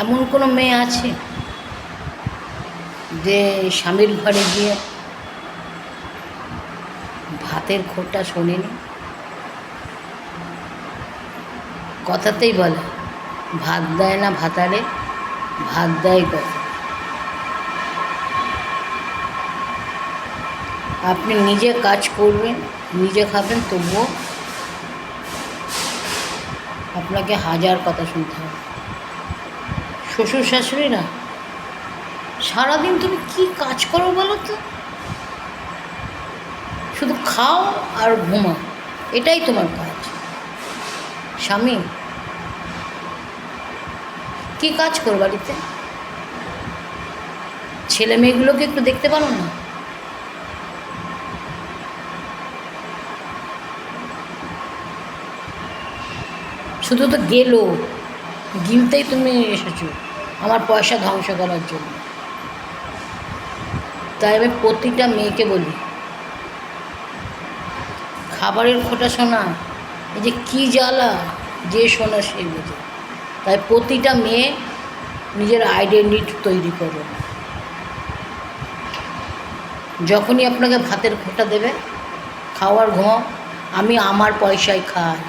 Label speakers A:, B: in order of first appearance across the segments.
A: এমন কোনো মেয়ে আছে যে স্বামীর ঘরে গিয়ে ভাতের খোঁটা শোনেনি? কথাতেই বলে, ভাত দেয় না ভাতারে, ভাত দেয় কথা। আপনি নিজে কাজ করবেন, নিজে খাবেন, তবুও আপনাকে হাজার কথা শুনতে হবে। শ্বশুর শাশুড়ি না, সারাদিন তুমি কি কাজ করো বলো তো? শুধু খাও আর ঘুমাও, এটাই তোমার কাজ। স্বামী কি কাজ করো বাড়িতে? ছেলে মেয়েগুলোকে একটু দেখতে পারো না? শুধু তো গেলো, গিলতেই তুমি এসেছো আমার পয়সা ধ্বংস করার জন্য। তাই আমি প্রতিটা মেয়েকে বলি, খাবারের খোঁটা শোনা এই যে কী জ্বালা, যে শোনা সে বোঝে। তাই প্রতিটা মেয়ে নিজের আইডেন্টিটি তৈরি করো। যখনই আপনাকে ভাতের খোঁটা দেবে, খাওয়ার ঘুমাও, আমি আমার পয়সায় খাই,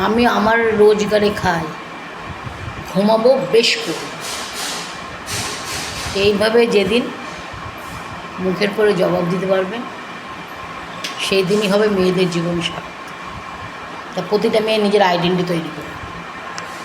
A: আমি আমার রোজগারে খাই, ঘুমাবো বেশ করে। এইভাবে যেদিন মুখের পরে জবাব দিতে পারবেন, সেই দিনই হবে মেয়েদের জীবন সার্থক। তা প্রতিটা মেয়ে নিজের আইডেন্টিটি তৈরি করে।